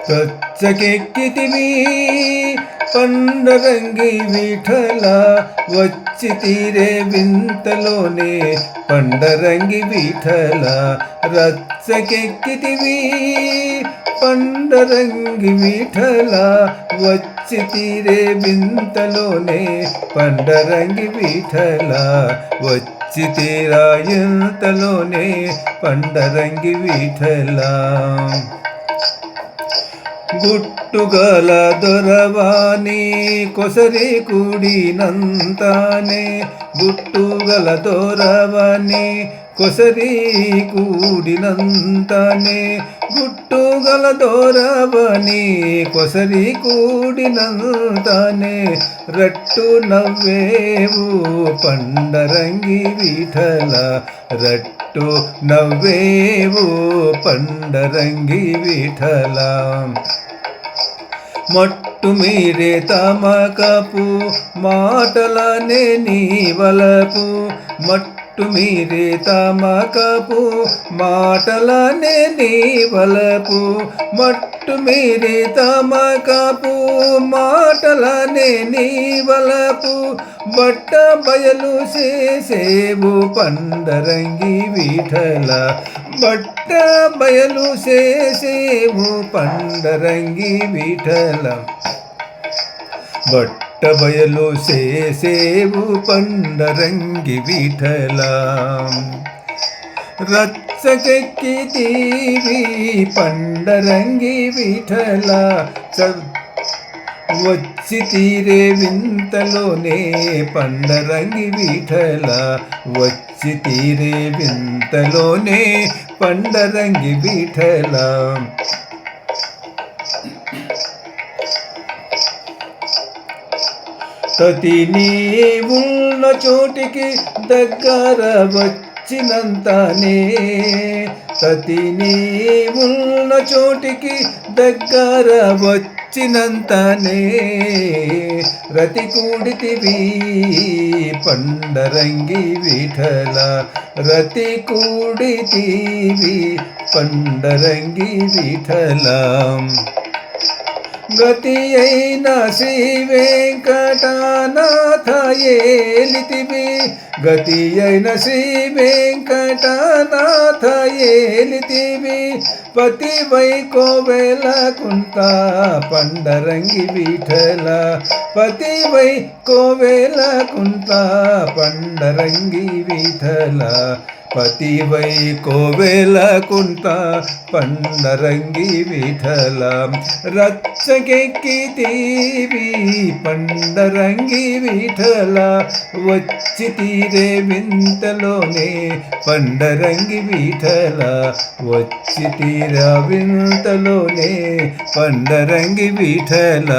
రచ్చకెక్కితివి పండరంగి విఠల వచ్చి తీరే వింతలోనే పండరంగి విఠల రచ్చకెక్కితివి పండరంగి విఠల వచ్చి తీరే వింతలోనే పండరంగి విఠల వచ్చి తీరా ఇంతలోనే పండరంగి విఠల గుట్టుగల దొరవాణి కొసరి కూడినంతానే గుట్టుగల దొరవాణి కొసరి కూడినంతానే గుట్టుగల దొరవాణి కొసరి కూడినంతానే రట్టు నవ్వేవు పండరంగి విఠల రట్టు నవ్వేవు పండరంగి విఠల మట్టు మీరే తమకపు మాటలనే నీ వలపు మట్టు మీరే తమకపు మాటలనే నీ వలపు మట్టు మీరే తమకపు మాటలనే నీ వలపు బట్ట బయలు చేసేవు పండరంగి విఠల బట్ట బయలు చేసేవు పండరంగి విఠల బట్ట బయలు చేసేవు పండరంగి విఠల రచ్చకెక్కితివి పండరంగి విఠల వచ్చి తీరే వింతలోనే పండరంగి విఠల వచ్చి తీరే వింతలోనే పండరంగి విఠల తతి నీవున్న చోటికి దగ్గర వచ్చినంతనే తతి నీవున్న చోటికి దగ్గర వచ్చినంతనే రతి కూడితివి పండరంగి విఠల రతి కూడితివి పండరంగి విఠల గతి అయిన శ్రీ వెంకటనాథ ఏలితివి గతి అయిన శ్రీ వెంకటనాథ ఏలితివి పతి వైకోవెలకుంట పండరంగి విఠల పతి వైకోవెలకుంట పండరంగి విఠల పతి వైకోవెలకుంట పండరంగి విఠల రచ్చకెక్కితివి పండరంగి విఠల వచ్చి తీరే వింతలోనే పండరంగి విఠల వచ్చి తీరా వింతలోనే పండరంగి విఠల